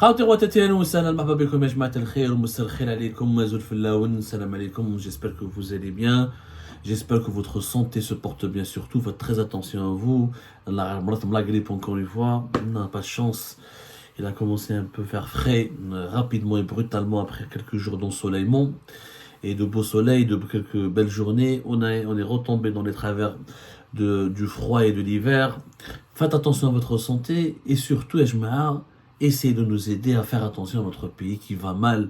خاوتي خواتاتي اهلا وسهلا مرحبا بكم يا جماعه الخير ومساء الخير عليكم زول فلاون السلام عليكم. J'espère que vous allez bien, j'espère que votre santé se porte bien, surtout faites très attention à vous. La grippe encore une fois, on n'a pas de chance. Il a commencé un peu à faire frais rapidement et brutalement après quelques jours d'ensoleillement et de beau soleil, de quelques belles journées. On est retombé dans les travers du froid et de l'hiver. Faites attention à votre santé et surtout, essayez de nous aider à faire attention à notre pays qui va mal.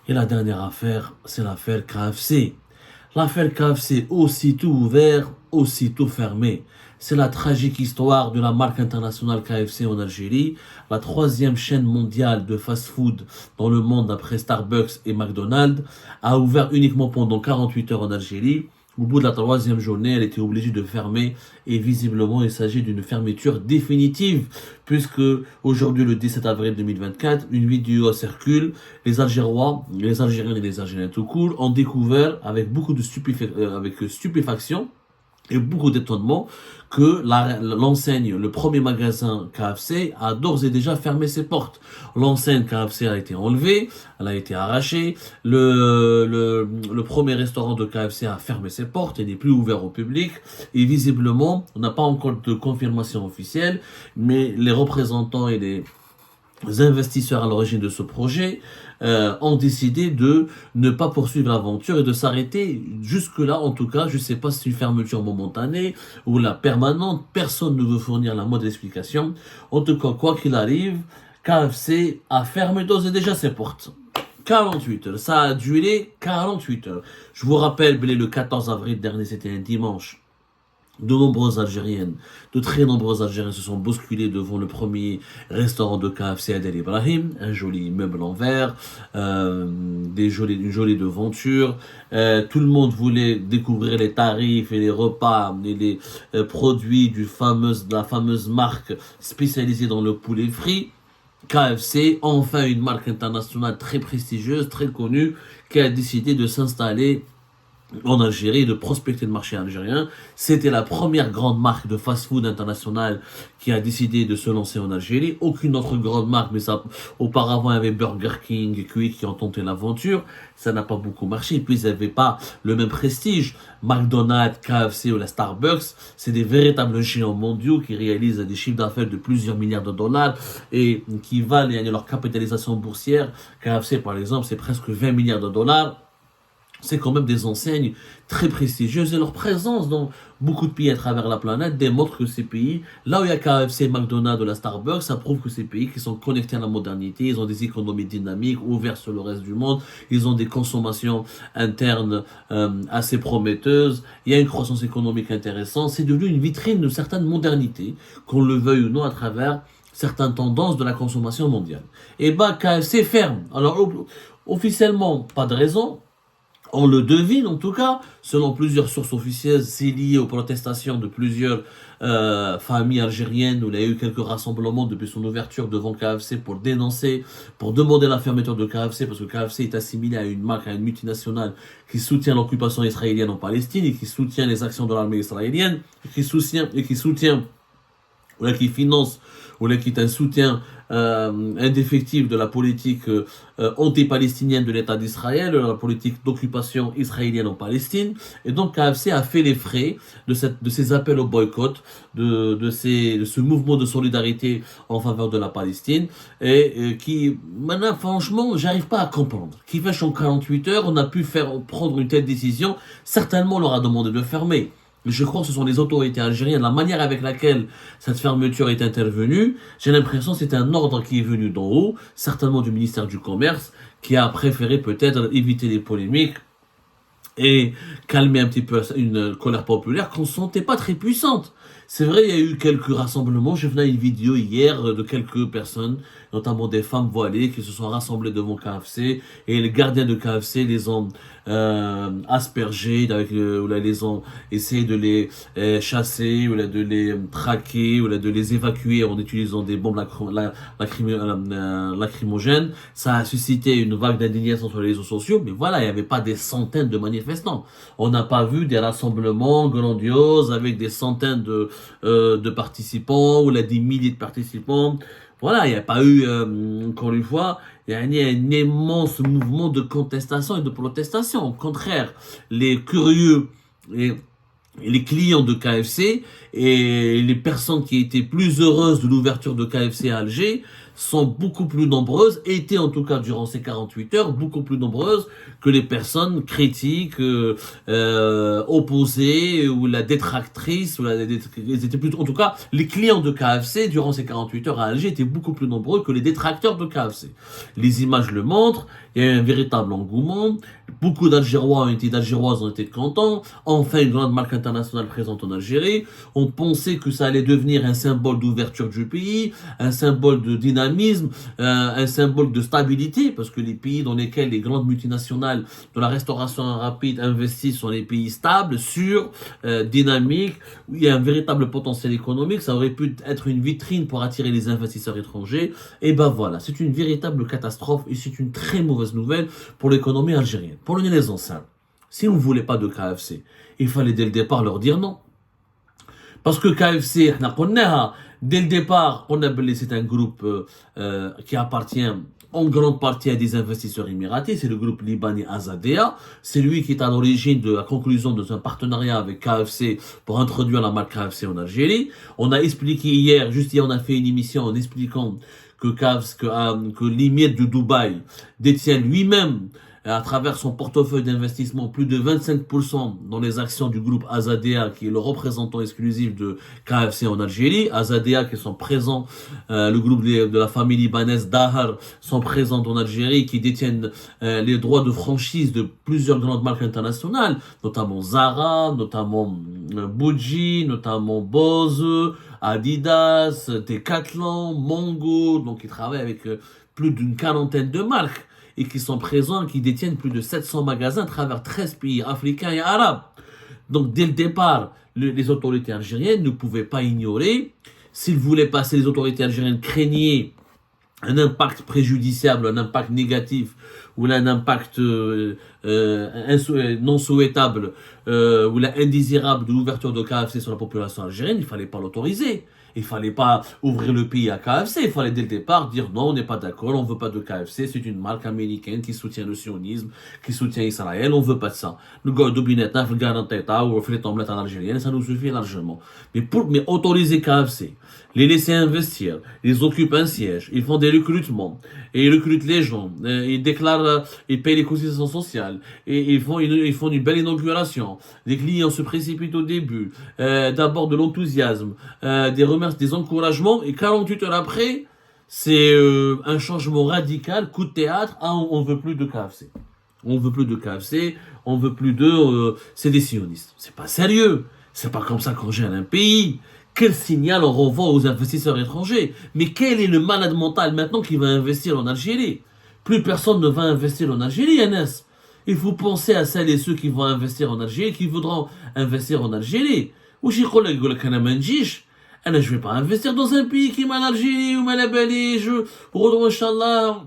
Et la dernière affaire, c'est l'affaire KFC. L'affaire KFC, aussitôt ouvert, aussitôt fermé. C'est la tragique histoire de la marque internationale KFC en Algérie, la troisième chaîne mondiale de fast-food dans le monde après Starbucks et McDonald's, a ouvert uniquement pendant 48 heures en Algérie. Au bout de la troisième journée, elle était obligée de fermer et visiblement il s'agit d'une fermeture définitive puisque aujourd'hui le 17 avril 2024, une vidéo circule. Les Algériens et les Algériens tout court ont découvert avec beaucoup de stupéfaction et beaucoup d'étonnement que l'enseigne, le premier magasin KFC a d'ores et déjà fermé ses portes. L'enseigne KFC a été enlevée, elle a été arrachée, le premier restaurant de KFC a fermé ses portes, il n'est plus ouvert au public, et visiblement, on n'a pas encore de confirmation officielle, mais les représentants et les investisseurs à l'origine de ce projet ont décidé de ne pas poursuivre l'aventure et de s'arrêter jusque-là. En tout cas, je ne sais pas si c'est une fermeture momentanée ou la permanente. Personne ne veut fournir la moindre explication. En tout cas, quoi qu'il arrive, KFC a fermé d'ores et déjà ses portes. 48 heures. Ça a duré 48 heures. Je vous rappelle, le 14 avril dernier, c'était un dimanche. De nombreuses Algériennes, de très nombreux Algériens se sont bousculés devant le premier restaurant de KFC Adel Ibrahim, un joli immeuble en verre, une jolie devanture. Tout le monde voulait découvrir les tarifs et les repas et les produits de la fameuse marque spécialisée dans le poulet frit. KFC, enfin une marque internationale très prestigieuse, très connue, qui a décidé de s'installer en Algérie, de prospecter le marché algérien. C'était la première grande marque de fast-food internationale qui a décidé de se lancer en Algérie. Aucune autre grande marque, mais ça, auparavant, il y avait Burger King et Quick qui ont tenté l'aventure. Ça n'a pas beaucoup marché. Et puis, ils n'avaient pas le même prestige. McDonald's, KFC ou la Starbucks, c'est des véritables géants mondiaux qui réalisent des chiffres d'affaires de plusieurs milliards de dollars et qui valent leur capitalisation boursière. KFC, par exemple, c'est presque 20 milliards de dollars. C'est quand même des enseignes très prestigieuses et leur présence dans beaucoup de pays à travers la planète démontre que ces pays, là où il y a KFC, McDonald's ou la Starbucks, ça prouve que ces pays qui sont connectés à la modernité, ils ont des économies dynamiques, ouvertes sur le reste du monde, ils ont des consommations internes assez prometteuses, il y a une croissance économique intéressante, c'est devenu une vitrine de certaines modernités, qu'on le veuille ou non à travers certaines tendances de la consommation mondiale. Et KFC ferme. Alors officiellement, pas de raison. On le devine en tout cas, selon plusieurs sources officielles, c'est lié aux protestations de plusieurs familles algériennes où il y a eu quelques rassemblements depuis son ouverture devant KFC pour dénoncer, pour demander la fermeture de KFC parce que KFC est assimilé à une marque, à une multinationale qui soutient l'occupation israélienne en Palestine et qui soutient les actions de l'armée israélienne, qui finance ou qui est un soutien indéfectible de la politique anti-palestinienne de l'État d'Israël, de la politique d'occupation israélienne en Palestine. Et donc KFC a fait les frais de ces appels au boycott, de ce mouvement de solidarité en faveur de la Palestine, et qui, maintenant, franchement, j'arrive pas à comprendre. Qui fait en 48 heures, on a pu prendre une telle décision. Certainement, on leur a demandé de fermer. Je crois que ce sont les autorités algériennes, la manière avec laquelle cette fermeture est intervenue, j'ai l'impression que c'est un ordre qui est venu d'en haut, certainement du ministère du Commerce, qui a préféré peut-être éviter les polémiques et calmer un petit peu une colère populaire qu'on ne sentait pas très puissante. C'est vrai, il y a eu quelques rassemblements. J'ai vu une vidéo hier de quelques personnes, notamment des femmes voilées, qui se sont rassemblées devant KFC. Et les gardiens de KFC les ont aspergés, ou là, les ont essayé de les chasser, ou là, de les traquer, ou là, de les évacuer en utilisant des bombes lacrymogènes. Ça a suscité une vague d'indignation sur les réseaux sociaux. Mais voilà, il n'y avait pas des centaines de manifestants. On n'a pas vu des rassemblements grandioses avec des centaines de participants, ou là, des milliers de participants. Voilà, il n'y a pas eu, encore une fois, il y a un immense mouvement de contestation et de protestation. Au contraire, les curieux et les clients de KFC et les personnes qui étaient plus heureuses de l'ouverture de KFC à Alger sont beaucoup plus nombreuses, étaient en tout cas durant ces 48 heures, beaucoup plus nombreuses que les personnes critiques, opposées, ou la détractrice, ils étaient plutôt, en tout cas, les clients de KFC durant ces 48 heures à Alger étaient beaucoup plus nombreux que les détracteurs de KFC. Les images le montrent, il y a eu un véritable engouement, beaucoup d'Algéroises ont été contents, enfin une grande marque internationale présente en Algérie, on pensait que ça allait devenir un symbole d'ouverture du pays, un symbole de dynamisme, un symbole de stabilité, parce que les pays dans lesquels les grandes multinationales de la restauration rapide investissent sont les pays stables, sûrs, dynamiques, où il y a un véritable potentiel économique, ça aurait pu être une vitrine pour attirer les investisseurs étrangers, et ben voilà, c'est une véritable catastrophe et c'est une très mauvaise nouvelle pour l'économie algérienne. Pour le les enceintes, si on ne voulait pas de KFC, il fallait dès le départ leur dire non. Parce que KFC, dès le départ, c'est un groupe qui appartient en grande partie à des investisseurs émiratis, c'est le groupe libanais Azadea, c'est lui qui est à l'origine de la conclusion de un partenariat avec KFC pour introduire la marque KFC en Algérie. On a expliqué hier, juste hier on a fait une émission en expliquant que l'émir de Dubaï détient lui-même à travers son portefeuille d'investissement plus de 25% dans les actions du groupe Azadea, qui est le représentant exclusif de KFC en Algérie. Azadea qui sont présents, le groupe de la famille libanaise Dahar sont présents en Algérie, qui détiennent les droits de franchise de plusieurs grandes marques internationales, notamment Zara, notamment Bougie, notamment Bose, Adidas, Decathlon, Mongo, donc ils travaillent avec plus d'une quarantaine de marques et qui sont présents, qui détiennent plus de 700 magasins à travers 13 pays africains et arabes. Donc dès le départ, les autorités algériennes ne pouvaient pas ignorer, s'ils voulaient passer, les autorités algériennes craignaient un impact préjudiciable, un impact négatif, ou un impact non souhaitable, ou indésirable de l'ouverture de KFC sur la population algérienne, il ne fallait pas l'autoriser. Il ne fallait pas ouvrir le pays à KFC, il fallait dès le départ dire non, on n'est pas d'accord, on ne veut pas de KFC, c'est une marque américaine qui soutient le sionisme, qui soutient Israël, on ne veut pas de ça. Le gars de Binetta, le gars d'Anteta, ou le omelette en algérienne, ça nous suffit largement. Mais autoriser KFC, les laisser investir, ils occupent un siège, ils font des recrutements, et ils recrutent les gens, ils déclarent, ils payent les cotisations sociales, et ils font une belle inauguration. Les clients se précipitent au début, d'abord de l'enthousiasme, des encouragements, et 48 heures après, c'est un changement radical, coup de théâtre, on veut plus de KFC. On veut plus de KFC, on veut plus c'est des sionistes. C'est pas sérieux, c'est pas comme ça qu'on gère un pays. Quel signal on renvoie aux investisseurs étrangers? Mais quel est le malade mental maintenant qui va investir en Algérie? Plus personne ne va investir en Algérie, NS. Il faut penser à celles et ceux qui vont investir en Algérie, qui voudront investir en Algérie. Ou je vais pas investir dans un pays qui est mal Algérie ou mal Abali, Inch'Allah,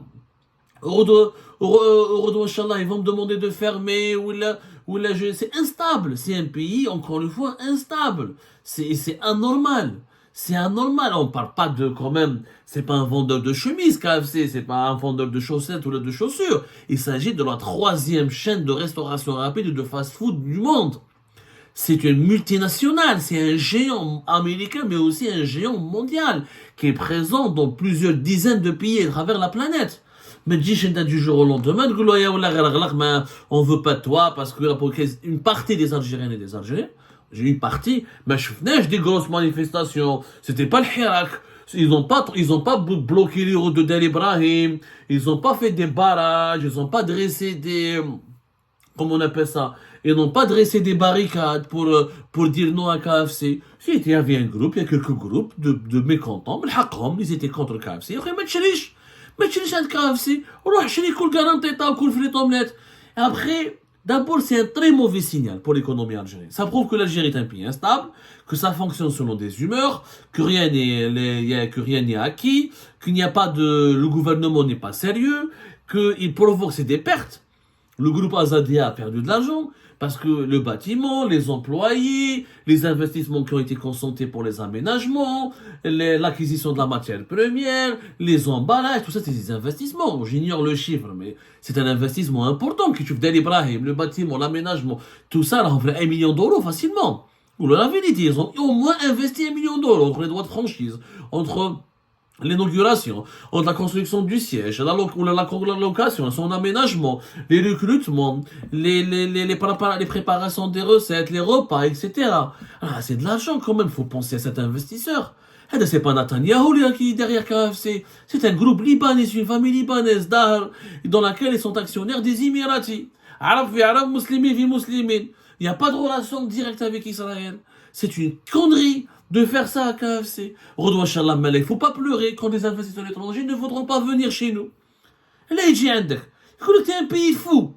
ils vont me demander de fermer, c'est instable, c'est un pays, encore une fois, instable, c'est anormal. C'est anormal, on parle pas de, quand même, c'est pas un vendeur de chemises KFC, c'est pas un vendeur de chaussettes ou de chaussures. Il s'agit de la 3e chaîne de restauration rapide et de fast-food du monde. C'est une multinationale, c'est un géant américain, mais aussi un géant mondial, qui est présent dans plusieurs dizaines de pays à travers la planète. Mais dis du jour au lendemain, on veut pas de toi, parce que une partie des Algériennes et des Algériens, j'ai une partie, mais je faisais des grosses manifestations, c'était pas le Hirak, ils ont pas bloqué les routes de Del Ibrahim, ils ont pas fait des barrages, ils ont pas dressé comment on appelle ça, ils n'ont pas dressé des barricades pour dire non à KFC. Il y avait un groupe, il y a quelques groupes de mécontents, mais ils étaient contre KFC. ما تشريش عند KFC, روح شري كل garantéta ou كل frites omelette. Après, d'abord, c'est un très mauvais signal pour l'économie algérienne. Ça prouve que l'Algérie est un pays instable, que ça fonctionne selon des humeurs, que rien n'est acquis, qu'il n'y a pas le gouvernement n'est pas sérieux, qu'il provoque des pertes. Le groupe Azadia a perdu de l'argent parce que le bâtiment, les employés, les investissements qui ont été consentis pour les aménagements, l'acquisition de la matière première, les emballages, tout ça, c'est des investissements. J'ignore le chiffre, mais c'est un investissement important. Que tu fais Ibrahim, le bâtiment, l'aménagement, tout ça, là, on fait 1 million d'euros facilement. Ou la vérité, ils ont au moins investi 1 million d'euros entre les droits de franchise, entre l'inauguration, entre la construction du siège, la location, son aménagement, les recrutements, les préparations des recettes, les repas, etc. Ah, c'est de l'argent quand même, il faut penser à cet investisseur. Et c'est pas Netanyahou qui est derrière KFC, c'est un groupe libanais, une famille libanaise, Dahr, dans laquelle ils sont actionnaires des Émiratis. Arab fi Arab, musulmans fi musulmans. Il n'y a pas de relation directe avec Israël. C'est une connerie de faire ça à KFC. Redouan Shalom Malek, il ne faut pas pleurer quand les investisseurs étrangers ne voudront pas venir chez nous. Là, il dit عندك. يقول لك t'es un pays fou.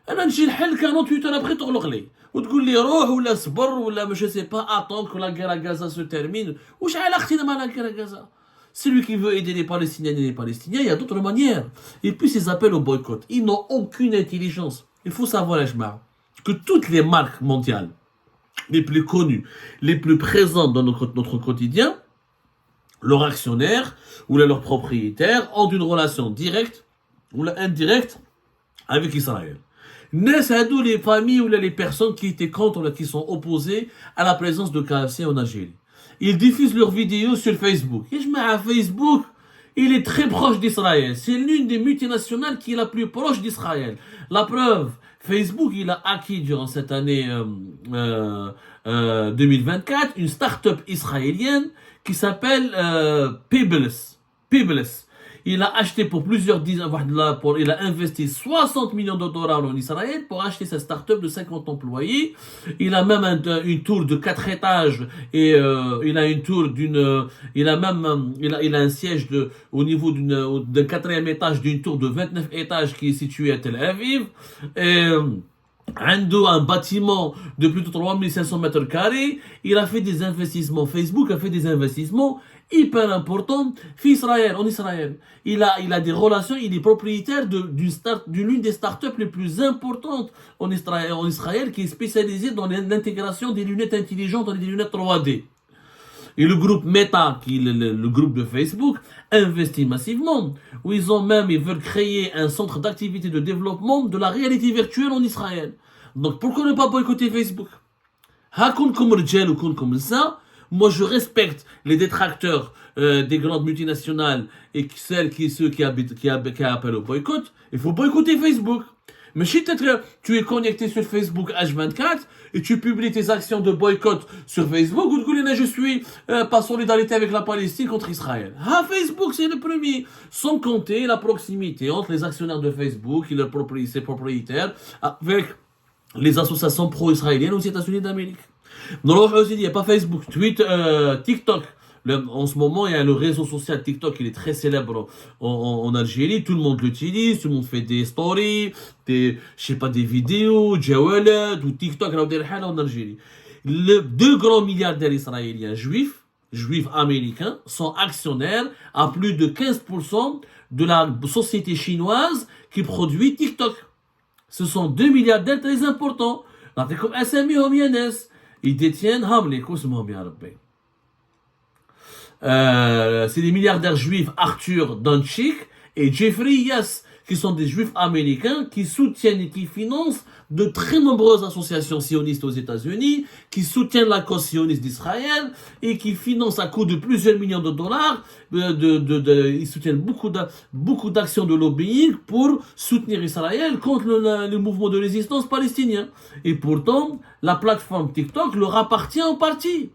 أنا نجي الحل 48 heures après تغلق لي. وتقول لي روح ولا صبر ولا je sais pas attends que la guerre à Gaza se termine. وش علاقتنا مع la guerre à Gaza? Celui qui veut aider les Palestiniens et les Palestiniens, il y a d'autres manières. Et puis ces appels au boycott, ils n'ont aucune intelligence. Il faut savoir, Ajma, que toutes les marques mondiales, les plus connues, les plus présentes dans notre quotidien, leurs actionnaires ou leurs propriétaires ont une relation directe ou indirecte avec Israël. N'est-ce pas les familles ou les personnes qui étaient contre ou qui sont opposées à la présence de KFC en Algérie? Ils diffusent leurs vidéos sur Facebook. Et je mets à Facebook, il est très proche d'Israël. C'est l'une des multinationales qui est la plus proche d'Israël. La preuve, Facebook, il a acquis durant cette année 2024 une start-up israélienne qui s'appelle Pebbles. Il a acheté pour plusieurs dizaines, il a investi 60 millions de dollars en Israël pour acheter cette start-up de 50 employés. Il a même une tour de 4 étages et il a une tour il a un siège au niveau d'un 4e étage d'une tour de 29 étages qui est située à Tel Aviv. Et, un bâtiment de plus de 3500 mètres carrés. Il a fait des investissements. Facebook a fait des investissements hyper importants en Israël. Il a des relations, il est propriétaire d'une des startups les plus importantes en Israël qui est spécialisée dans l'intégration des lunettes intelligentes, des lunettes 3D. Et le groupe Meta, qui est le groupe de Facebook, investit massivement. Où ils veulent créer un centre d'activité de développement de la réalité virtuelle en Israël. Donc pourquoi ne pas boycotter Facebook? Moi je respecte les détracteurs des grandes multinationales et ceux qui appellent au boycott. Il faut boycotter Facebook. Mais si tu es connecté sur Facebook H24 et tu publies tes actions de boycott sur Facebook, ou je suis par solidarité avec la Palestine contre Israël. Facebook c'est le premier. Sans compter la proximité entre les actionnaires de Facebook et ses propriétaires avec les associations pro-israéliennes aux États-Unis d'Amérique. Non, il n'y a pas Facebook, Twitter, TikTok. En ce moment, il y a le réseau social TikTok, il est très célèbre en Algérie. Tout le monde l'utilise, tout le monde fait des stories, des vidéos, Jawalad ou TikTok en Algérie. Les 2 grands milliardaires israéliens juifs américains, sont actionnaires à plus de 15% de la société chinoise qui produit TikTok. Ce sont 2 milliardaires très importants. Comme SMI Homienes, ils détiennent c'est des milliardaires juifs Arthur Donchik et Jeffrey Yass, qui sont des juifs américains qui soutiennent et qui financent de très nombreuses associations sionistes aux États-Unis, qui soutiennent la cause sioniste d'Israël et qui financent à coût de plusieurs millions de dollars. Ils soutiennent beaucoup d'actions de lobbying pour soutenir Israël contre le mouvement de résistance palestinien. Et pourtant, la plateforme TikTok leur appartient en partie.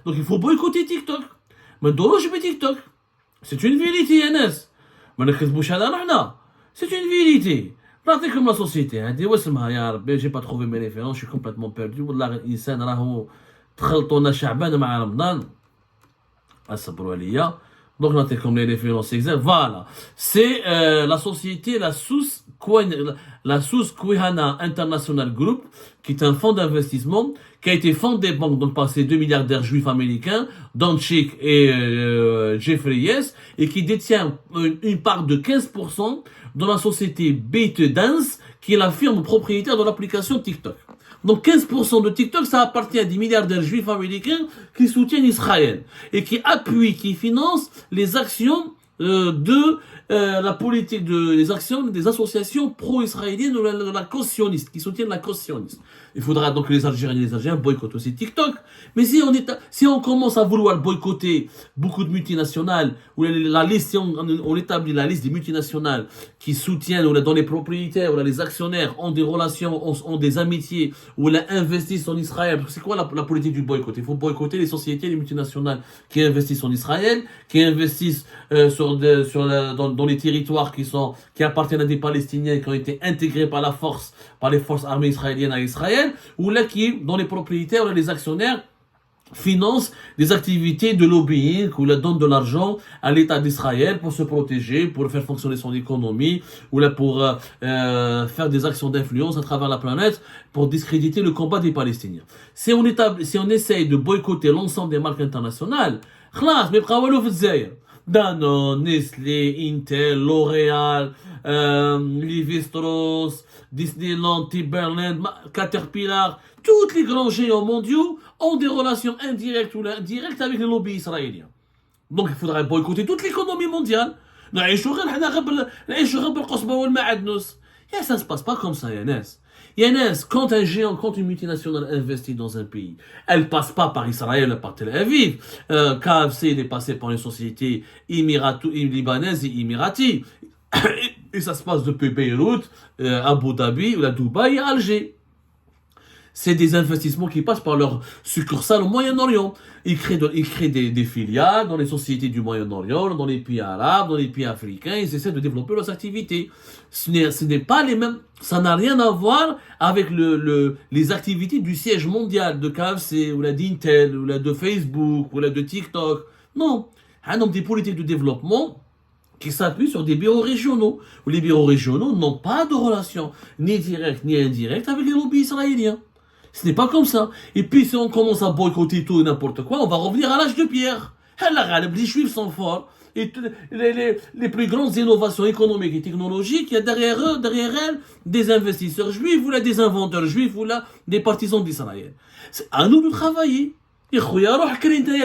Donc il faut boycotter TikTok. TikTok. C'est une vérité, Yanes. C'est une vérité. Pratique comme la société. J'ai pas trouvé mes références, je suis complètement perdu. تخلطونا شعبان مع رمضان. الصبر عليا. Donc là, t'es comme les références exactes. Voilà. C'est la société, la Susquehanna International Group, qui est un fonds d'investissement qui a été fondé donc par ces deux milliardaires juifs américains, Don Chick et Jeffrey Yes, et qui détient une part de 15% dans la société ByteDance, qui est la firme propriétaire de l'application TikTok. Donc 15% de TikTok, ça appartient à des milliardaires juifs américains qui soutiennent Israël et qui appuient, qui financent les actions de la politique les actions des associations pro-israéliennes de la cause sioniste, qui soutiennent la cause sioniste. Il faudra donc que les Algériens et les Algériens boycottent aussi TikTok. Mais si on commence à vouloir boycotter beaucoup de multinationales, ou la liste, si on établit la liste des multinationales qui soutiennent, ou dont les propriétaires, ou les actionnaires ont des relations, ont des amitiés, ou investissent en Israël, c'est quoi la politique du boycott? Il faut boycotter les sociétés, les multinationales qui investissent en Israël, qui investissent dans les territoires qui appartiennent à des Palestiniens et qui ont été intégrés par les forces armées israéliennes à Israël, ou là dont les propriétaires ou les actionnaires financent des activités de lobbying ou la donnent de l'argent à l'État d'Israël pour se protéger, pour faire fonctionner son économie, ou là pour faire des actions d'influence à travers la planète pour discréditer le combat des Palestiniens. Si on essaye de boycotter l'ensemble des marques internationales, خلاص ما يبقى والو في الجزائر. Danone, Nestlé, Intel, L'Oréal, Lévi-Strauss, Disneyland, Timberland, Caterpillar, tous les grands géants mondiaux ont des relations indirectes ou indirectes avec les lobbies israéliens. Donc il faudrait boycotter toute l'économie mondiale. Et ça ne se passe pas comme ça, Yannis, quand un géant, quand une multinationale investit dans un pays, elle passe pas par Israël, par Tel Aviv. KFC, il est passé par une société libanaise et émirati. Et ça se passe depuis Beyrouth, Abu Dhabi, Dubaï et Alger. C'est des investissements qui passent par leur succursale au Moyen-Orient. Ils créent des filiales dans les sociétés du Moyen-Orient, dans les pays arabes, dans les pays africains. Ils essaient de développer leurs activités. Ce n'est pas les mêmes. Ça n'a rien à voir avec les activités du siège mondial de KFC, ou d'Intel, ou de Facebook, ou de TikTok. Non. Donc des politiques de développement qui s'appuient sur des bureaux régionaux, où les bureaux régionaux n'ont pas de relation ni directe ni indirecte avec les lobbies israéliens. Ce n'est pas comme ça. Et puis si on commence à boycotter tout et n'importe quoi, on va revenir à l'âge de pierre. Les juifs sont forts. Et les plus grandes innovations économiques et technologiques, il y a derrière elles des investisseurs juifs, ou là des inventeurs juifs, ou là des partisans d'Israël. C'est à nous de travailler. Il faut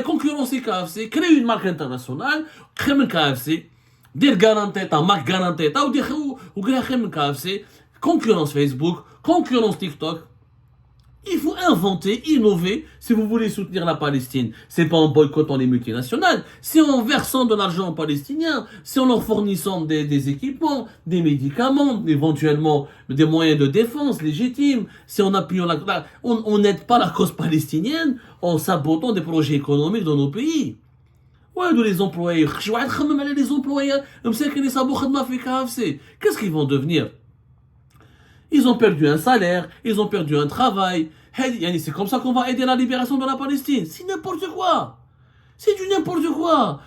concurrencer KFC, créer une marque internationale, créer une KFC, dire garantie, marque garantie, ou créer une KFC, concurrence Facebook, concurrence TikTok. Il faut inventer, innover si vous voulez soutenir la Palestine. C'est pas en boycottant les multinationales, c'est en versant de l'argent aux Palestiniens, c'est en leur fournissant des équipements, des médicaments, éventuellement des moyens de défense légitimes, c'est en appuyant on n'aide pas la cause palestinienne en sabotant des projets économiques dans nos pays. Ouais, de les employés. Les employés, qu'est-ce qu'ils vont devenir? Ils ont perdu un salaire, ils ont perdu un travail. C'est comme ça qu'on va aider la libération de la Palestine. C'est n'importe quoi. C'est du n'importe quoi.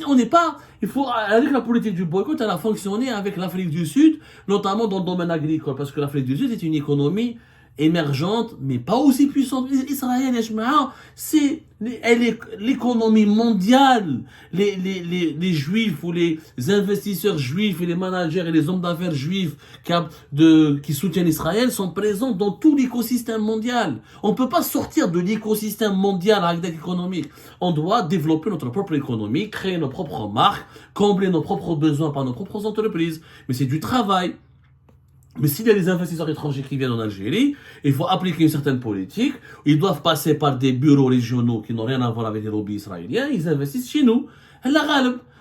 On n'est pas. Il faut avec la politique du boycott, elle a fonctionné avec l'Afrique du Sud, notamment dans le domaine agricole, parce que l'Afrique du Sud est une économie émergente, mais pas aussi puissante. Israël, c'est l'économie mondiale. Les juifs ou les investisseurs juifs et les managers et les hommes d'affaires juifs qui soutiennent Israël sont présents dans tout l'écosystème mondial. On ne peut pas sortir de l'écosystème mondial économique. On doit développer notre propre économie, créer nos propres marques, combler nos propres besoins par nos propres entreprises. Mais c'est du travail. Mais s'il y a des investisseurs étrangers qui viennent en Algérie, il faut appliquer une certaine politique. Ils doivent passer par des bureaux régionaux qui n'ont rien à voir avec les lobbies israéliens. Ils investissent chez nous.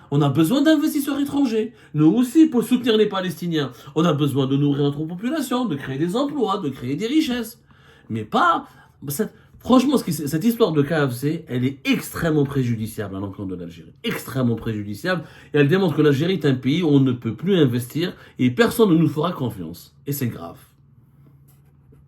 On a besoin d'investisseurs étrangers. Nous aussi, pour soutenir les Palestiniens, on a besoin de nourrir notre population, de créer des emplois, de créer des richesses. Mais pas... Franchement, cette histoire de KFC, elle est extrêmement préjudiciable à l'encontre de l'Algérie. Extrêmement préjudiciable. Et elle démontre que l'Algérie est un pays où on ne peut plus investir et personne ne nous fera confiance. Et c'est grave.